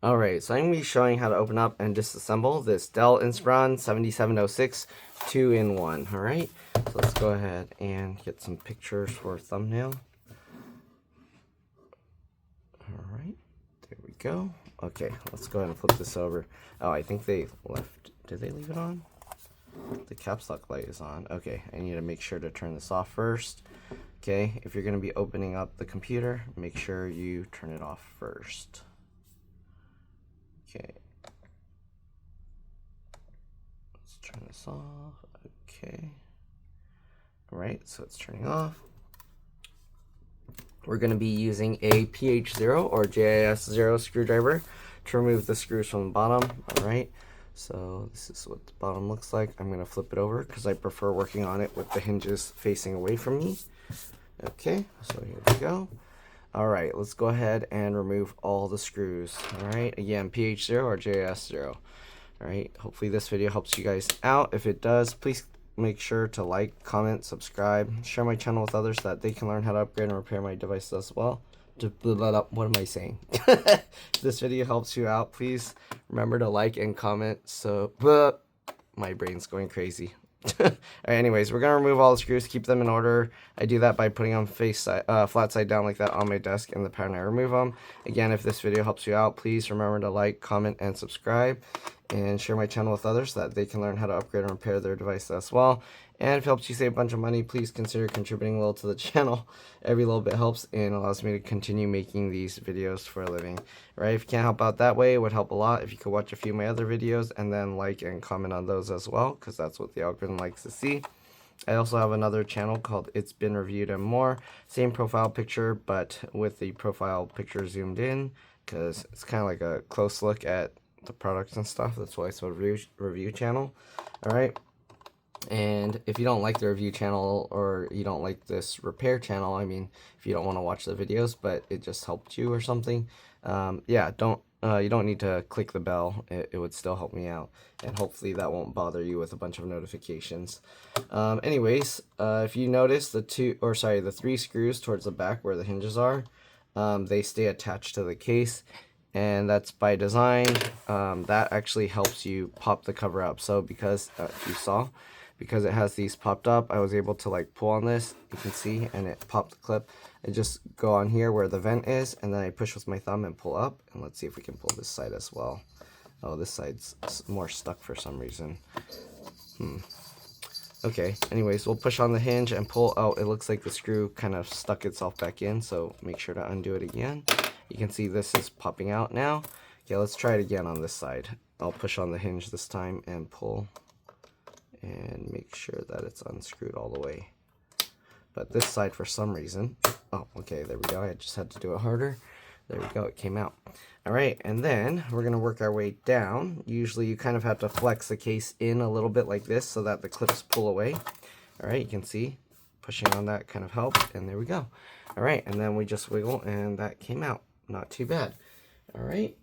Alright, so I'm going to be showing how to open up and disassemble this Dell Inspiron 7706 2-in-1. Alright, so let's go ahead and get some pictures for a thumbnail. Alright, there we go. Okay, let's go ahead and flip this over. Oh, I think they left. Did they leave it on? The caps lock light is on. Okay, I need to make sure to turn this off first. Okay, if you're going to be opening up the computer, make sure you turn it off first. Okay, let's turn this off. Okay, all right, so it's turning off. We're going to be using a PH0 or JIS0 screwdriver to remove the screws from the bottom. All right, so this is what the bottom looks like. I'm going to flip it over because I prefer working on it with the hinges facing away from me. Okay, so here we go. All right, let's go ahead and remove all the screws. All right, again, PH0 or JS0. All right, hopefully this video helps you guys out. If it does, please make sure to like, comment, subscribe, share my channel with others so that they can learn how to upgrade and repair my devices as well. What am I saying? If this video helps you out, please remember to like and comment. So, my brain's going crazy. Alright, anyways, we're going to remove all the screws, keep them in order. I do that by putting them flat side down like that on my desk in the pattern I remove them. Again, if this video helps you out, please remember to like, comment, and subscribe. And share my channel with others so that they can learn how to upgrade and repair their device as well. And if it helps you save a bunch of money, please consider contributing a little to the channel. Every little bit helps and allows me to continue making these videos for a living. Right? If you can't help out that way, it would help a lot if you could watch a few of my other videos and then like and comment on those as well, because that's what the algorithm likes to see. I also have another channel called It's Been Reviewed and More. Same profile picture, but with the profile picture zoomed in, because it's kind of like a close look at the products and stuff. That's why it's a review channel. All right, and if you don't like the review channel or you don't like this repair channel, I mean, if you don't want to watch the videos but it just helped you or something, yeah, you don't need to click the bell. It would still help me out, and hopefully that won't bother you with a bunch of notifications. Anyways, if you notice the three screws towards the back where the hinges are, they stay attached to the case. And that's by design. That actually helps you pop the cover up. So because because it has these popped up, I was able to like pull on this, you can see, and it popped the clip. I just go on here where the vent is, and then I push with my thumb and pull up. And let's see if we can pull this side as well. Oh, this side's more stuck for some reason. Okay, anyways, we'll push on the hinge and pull out. It looks like the screw kind of stuck itself back in, so make sure to undo it again. You can see this is popping out now. Okay, let's try it again on this side. I'll push on the hinge this time and pull and make sure that it's unscrewed all the way. But this side, for some reason, oh, okay, there we go. I just had to do it harder. There we go, it came out. All right, and then we're gonna work our way down. Usually you kind of have to flex the case in a little bit like this so that the clips pull away. All right, you can see pushing on that kind of helped, and there we go. All right, and then we just wiggle and that came out. Not too bad. All right,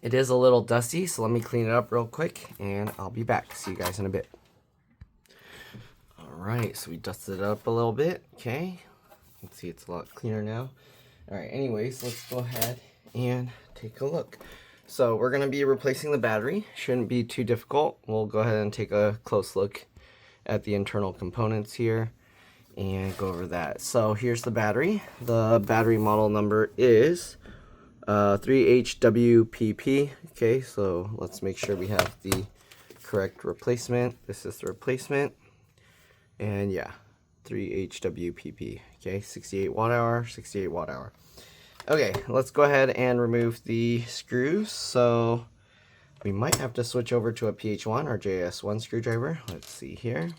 it is a little dusty, so let me clean it up real quick and I'll be back. See you guys in a bit. All right, so we dusted it up a little bit. Okay, you can see it's a lot cleaner now. All right, anyways, let's go ahead and take a look. So we're going to be replacing the battery. Shouldn't be too difficult. We'll go ahead and take a close look at the internal components here and go over that. So here's the battery. The battery model number is 3HWPP. Okay, so let's make sure we have the correct replacement. This is the replacement, and yeah, 3HWPP. Okay, 68 watt hour, 68 watt hour. Okay, let's go ahead and remove the screws. So we might have to switch over to a PH1 or JS1 screwdriver. Let's see here.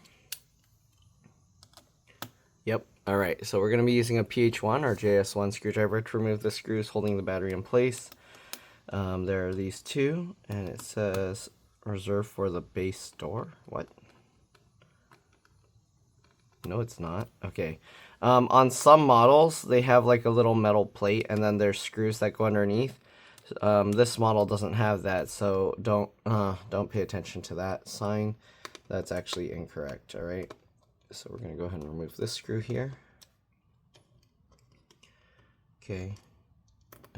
Yep. All right, so we're going to be using a PH1 or JS1 screwdriver to remove the screws holding the battery in place. There are these two, and it says reserved for the base door. What? No, it's not. Okay. On some models, they have like a little metal plate, and then there's screws that go underneath. This model doesn't have that, so don't pay attention to that sign. That's actually incorrect. All right. So we're going to go ahead and remove this screw here. Okay.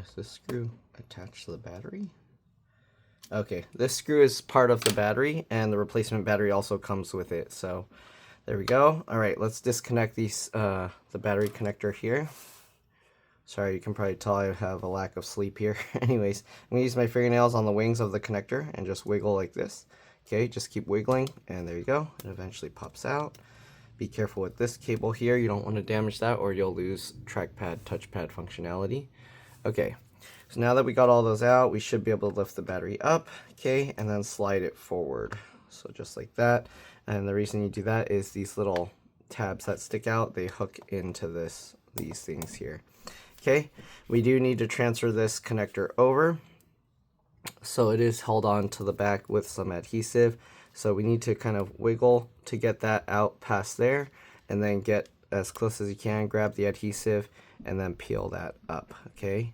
Is this screw attached to the battery? Okay, this screw is part of the battery, and the replacement battery also comes with it. So there we go. All right, let's disconnect the battery connector here. Sorry, you can probably tell I have a lack of sleep here. Anyways, I'm gonna use my fingernails on the wings of the connector and just wiggle like this. Okay, just keep wiggling, and there you go. It eventually pops out. Be careful with this cable here. You don't want to damage that, or you'll lose trackpad, touchpad functionality. Okay, so now that we got all those out, we should be able to lift the battery up, okay, and then slide it forward. So just like that. And the reason you do that is these little tabs that stick out, they hook into these things here. Okay, we do need to transfer this connector over. So it is held on to the back with some adhesive. So we need to kind of wiggle to get that out past there, and then get as close as you can, grab the adhesive, and then peel that up, okay?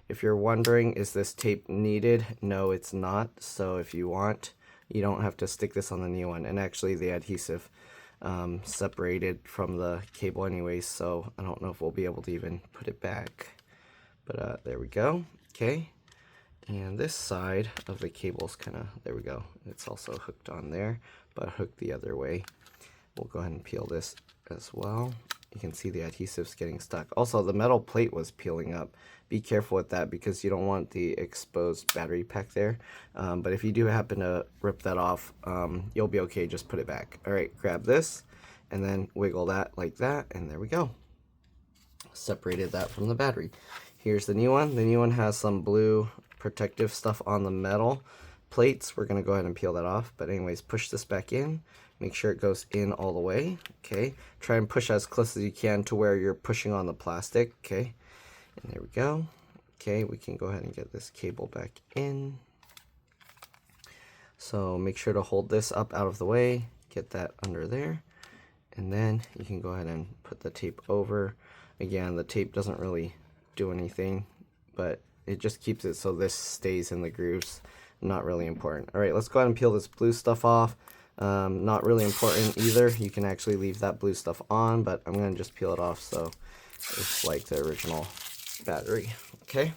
If you're wondering, is this tape needed? No, it's not. So if you want, you don't have to stick this on the new one. And actually the adhesive separated from the cable anyways, so I don't know if we'll be able to even put it back. But there we go, okay? And this side of the cable's kind of, there we go. It's also hooked on there, but hooked the other way. We'll go ahead and peel this as well. You can see the adhesive's getting stuck. Also, the metal plate was peeling up. Be careful with that because you don't want the exposed battery pack there. But if you do happen to rip that off, you'll be okay. Just put it back. All right, grab this and then wiggle that like that, and there we go. Separated that from the battery. Here's the new one. The new one has some blue protective stuff on the metal plates. We're going to go ahead and peel that off. But anyways, push this back in. Make sure it goes in all the way. Okay. Try and push as close as you can to where you're pushing on the plastic. Okay. And there we go. Okay, we can go ahead and get this cable back in. So make sure to hold this up out of the way. Get that under there. And then you can go ahead and put the tape over. Again, the tape doesn't really do anything, but it just keeps it so this stays in the grooves. Not really important. All right, let's go ahead and peel this blue stuff off. Not really important either. You can actually leave that blue stuff on, but I'm going to just peel it off so it's like the original battery. Okay,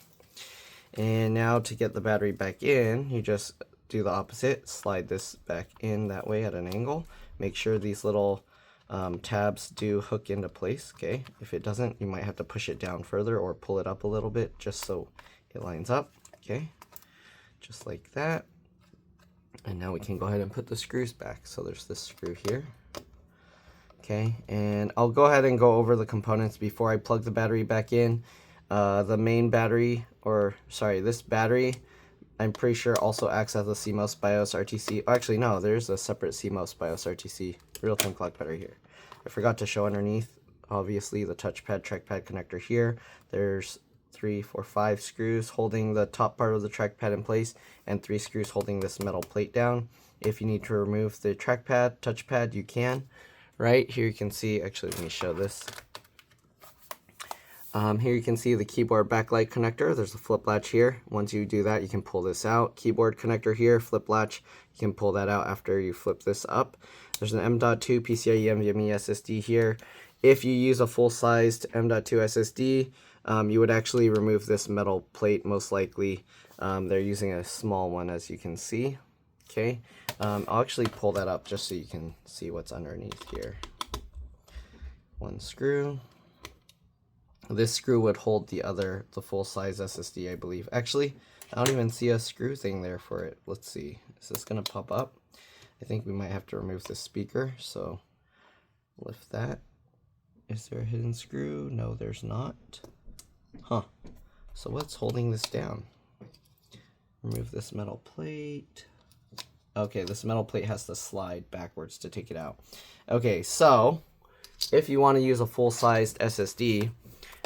and now to get the battery back in, you just do the opposite. Slide this back in that way at an angle. Make sure these little tabs do hook into place. Okay, if it doesn't, you might have to push it down further or pull it up a little bit just so it lines up. Okay, just like that. And now we can go ahead and put the screws back. So there's this screw here. Okay, and I'll go ahead and go over the components before I plug the battery back in. The main battery, or sorry, this battery, I'm pretty sure also acts as a CMOS BIOS RTC. Oh, actually, no, there's a separate CMOS BIOS RTC real-time clock battery here. I forgot to show underneath, obviously, the touchpad, trackpad connector here. There's 3, 4, 5 screws holding the top part of the trackpad in place, and 3 screws holding this metal plate down. If you need to remove the trackpad, touchpad, you can. Right here you can see, actually let me show this. Here you can see the keyboard backlight connector. There's a flip latch here. Once you do that, you can pull this out. Keyboard connector here, flip latch. You can pull that out after you flip this up. There's an M.2 PCIe NVMe SSD here. If you use a full-sized M.2 SSD, you would actually remove this metal plate most likely. They're using a small one, as you can see. Okay, I'll actually pull that up just so you can see what's underneath here. One screw. This screw would hold the full-size SSD, I believe. Actually, I don't even see a screw thing there for it. Let's see. Is this going to pop up? I think we might have to remove the speaker, so lift that. Is there a hidden screw? No, there's not. Huh. So what's holding this down? Remove this metal plate. Okay, this metal plate has to slide backwards to take it out. Okay, so if you want to use a full-sized SSD,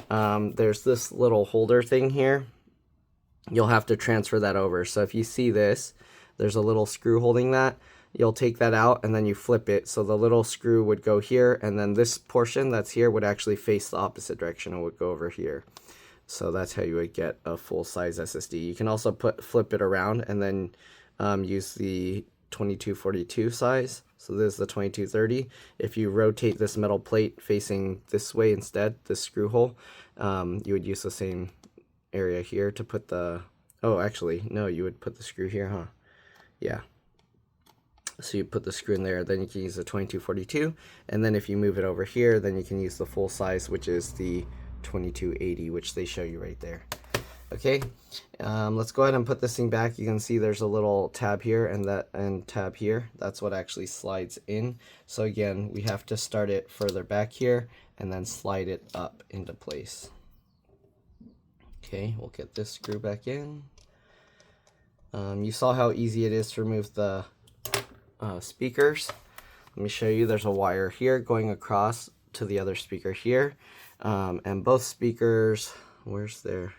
there's this little holder thing here. You'll have to transfer that over. So if you see this, there's a little screw holding that. You'll take that out and then you flip it. So the little screw would go here, and then this portion that's here would actually face the opposite direction and would go over here. So that's how you would get a full-size SSD. You can also flip it around and then use the 2242 size. So this is the 2230. If you rotate this metal plate facing this way instead, this screw hole, you would use the same area here to put the, oh, actually, no, you would put the screw here, huh? Yeah. So you put the screw in there, then you can use the 2242, and then if you move it over here, then you can use the full size, which is the 2280, which they show you right there. Okay, let's go ahead and put this thing back. You can see there's a little tab here and tab here. That's what actually slides in. So again, we have to start it further back here and then slide it up into place. Okay, we'll get this screw back in. You saw how easy it is to remove the speakers. Let me show you. There's a wire here going across to the other speaker here, and both speakers, where's their,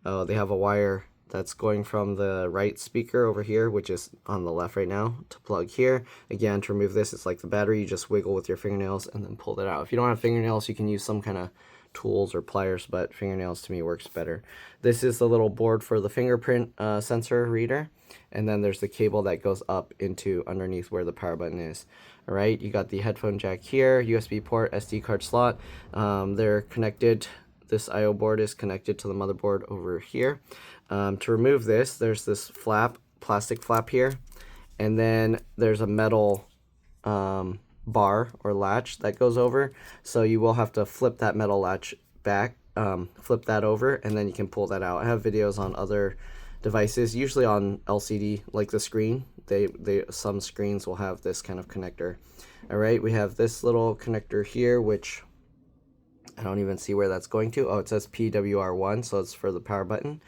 oh, they have a wire that's going from the right speaker over here, which is on the left right now, to plug here. Again, to remove this, it's like the battery. You just wiggle with your fingernails and then pull it out. If you don't have fingernails, you can use some kind of tools or pliers, but fingernails to me works better. This is the little board for the fingerprint sensor reader, and then there's the cable that goes up into underneath where the power button is. All right, you got the headphone jack here, USB port, SD card slot. They're connected. This I/O board is connected to the motherboard over here. To remove this, there's this flap, plastic flap here, and then there's a metal bar or latch that goes over, so you will have to flip that metal latch back, flip that over, and then you can pull that out. I have videos on other devices, usually on LCD, like the screen. Some screens will have this kind of connector. All right, we have this little connector here, which I don't even see where that's going to. Oh, it says PWR1, so it's for the power button.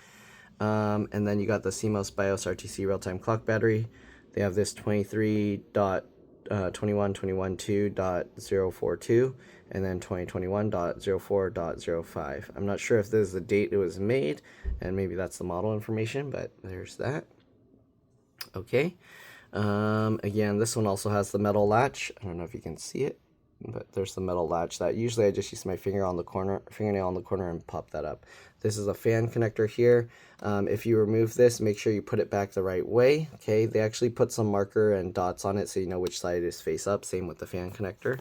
And then you got the CMOS BIOS RTC real-time clock battery. They have this 23.21.21.2.042 and then 2021.04.05. I'm not sure if this is the date it was made, and maybe that's the model information, but there's that. Okay. Again, this one also has the metal latch. I don't know if you can see it, but there's the metal latch that usually I just use my fingernail on the corner and pop that up. This is a fan connector here. If you remove this, make sure you put it back the right way. Okay, they actually put some marker and dots on it so you know which side is face up. Same with the fan connector.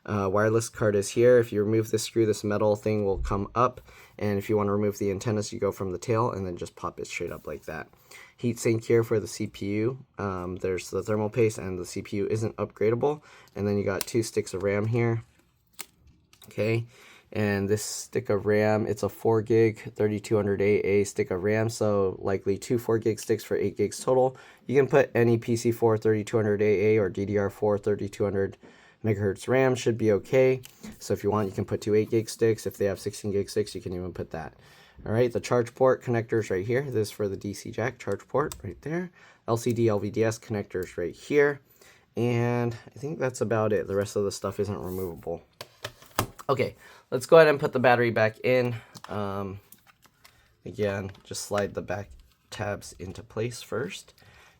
Wireless card is here. If you remove this screw, this metal thing will come up, and if you want to remove the antennas, you go from the tail and then just pop it straight up like that. Heat sink here for the CPU. There's the thermal paste, and the CPU isn't upgradable. And then you got 2 sticks of RAM here. Okay, and this stick of RAM, it's a 4 gig 3200 AA stick of RAM, so likely 2 4 gig sticks for 8 gigs total. You can put any PC4 3200 AA or DDR4 3200 megahertz RAM, should be okay. So if you want, you can put 2 8 gig sticks. If they have 16 gig sticks, you can even put that. All right, the charge port connectors right here. This is for the DC jack charge port right there. LCD LVDS connectors right here. And I think that's about it. The rest of the stuff isn't removable. Okay, let's go ahead and put the battery back in. Again, just slide the back tabs into place first.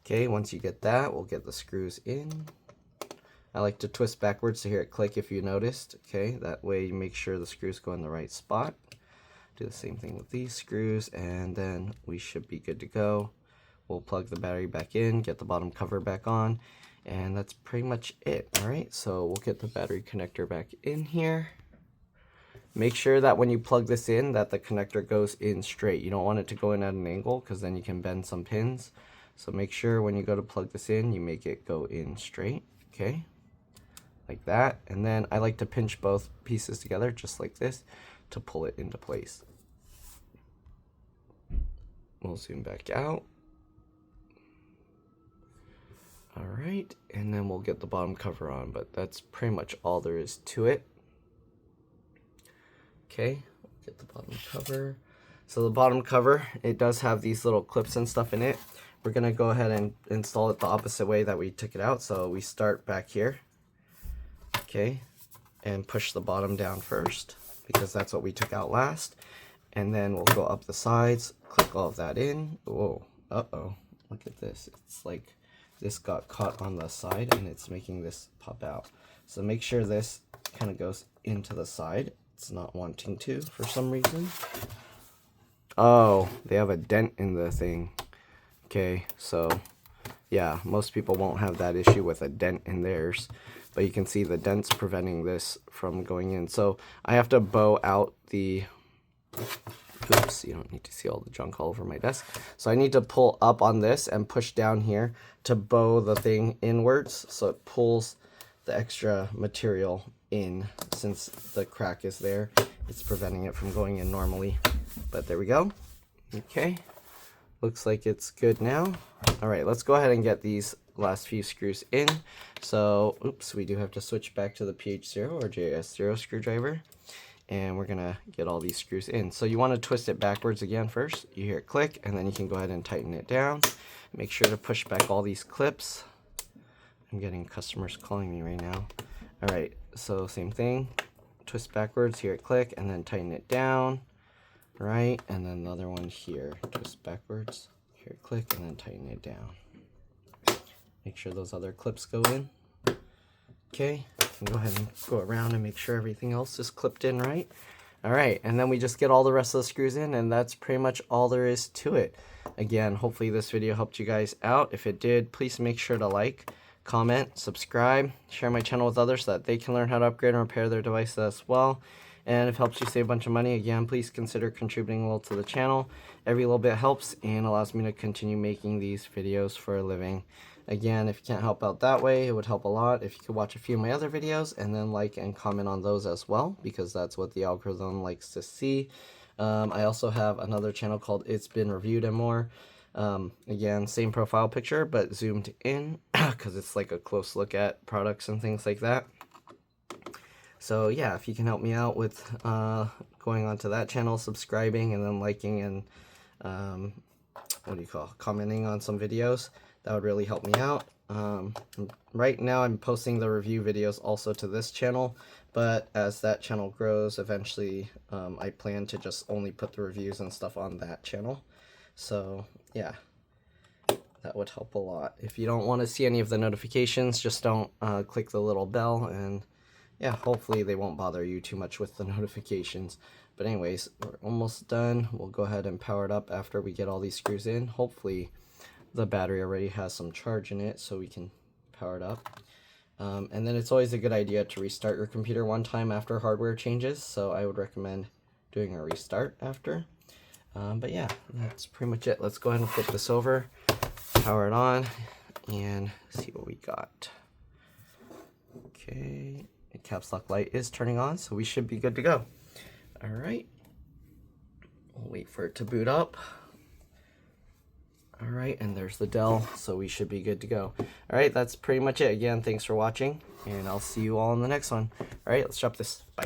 Okay, once you get that, we'll get the screws in. I like to twist backwards to hear it click if you noticed. Okay, that way you make sure the screws go in the right spot. Do the same thing with these screws, and then we should be good to go. We'll plug the battery back in, get the bottom cover back on, and that's pretty much it. All right, so we'll get the battery connector back in here. Make sure that when you plug this in, that the connector goes in straight. You don't want it to go in at an angle, because then you can bend some pins. So make sure when you go to plug this in, you make it go in straight. Okay, like that. And then I like to pinch both pieces together, just like this, to pull it into place. We'll zoom back out. All right, and then we'll get the bottom cover on, but that's pretty much all there is to it. Okay, get the bottom cover. So the bottom cover, it does have these little clips and stuff in it. We're gonna go ahead and install it the opposite way that we took it out. So we start back here, okay, and push the bottom down first, because that's what we took out last. And then we'll go up the sides, click all of that in. Whoa, uh-oh, look at this. It's like this got caught on the side and it's making this pop out. So make sure this kind of goes into the side. It's not wanting to for some reason. Oh, they have a dent in the thing. Okay, so yeah, most people won't have that issue with a dent in theirs. But you can see the dent's preventing this from going in. So I have to bow out the Oops, you don't need to see all the junk all over my desk. So I need to pull up on this and push down here to bow the thing inwards, so it pulls the extra material in. Since the crack is there, it's preventing it from going in normally. But there we go. Okay, looks like it's good now. All right, let's go ahead and get these last few screws in. So, oops, we do have to switch back to the PH0 or JS0 screwdriver. And we're gonna get all these screws in. So you want to twist it backwards again first. You hear it click, and then you can go ahead and tighten it down. Make sure to push back all these clips. I'm getting customers calling me right now. All right, so same thing. Twist backwards, hear it click, and then tighten it down. Right, and then the other one here. Twist backwards, hear it click, and then tighten it down. Make sure those other clips go in. Okay, and go ahead and go around and make sure everything else is clipped in right. All right, and then we just get all the rest of the screws in, and that's pretty much all there is to it. Again, hopefully this video helped you guys out. If it did, please make sure to like, comment, subscribe, share my channel with others so that they can learn how to upgrade and repair their devices as well. And if it helps you save a bunch of money, again, please consider contributing a little to the channel. Every little bit helps and allows me to continue making these videos for a living. Again, if you can't help out that way, it would help a lot if you could watch a few of my other videos and then like and comment on those as well, because that's what the algorithm likes to see. I also have another channel called It's Been Reviewed and More. Again, same profile picture, but zoomed in because it's like a close look at products and things like that. So yeah, if you can help me out with going onto that channel, subscribing, and then liking and commenting on some videos, that would really help me out. Right now I'm posting the review videos also to this channel, but as that channel grows, eventually I plan to just only put the reviews and stuff on that channel. So yeah, that would help a lot. If you don't want to see any of the notifications, just don't click the little bell, and yeah, hopefully they won't bother you too much with the notifications. But anyways, we're almost done. We'll go ahead and power it up after we get all these screws in. Hopefully the battery already has some charge in it so we can power it up. And then it's always a good idea to restart your computer one time after hardware changes, so I would recommend doing a restart after. But yeah, that's pretty much it. Let's go ahead and flip this over, power it on, and see what we got. Okay, the caps lock light is turning on, so we should be good to go. All right, we'll wait for it to boot up. All right, and there's the Dell, so we should be good to go. All right, that's pretty much it. Again, thanks for watching, and I'll see you all in the next one. All right, let's drop this. Bye.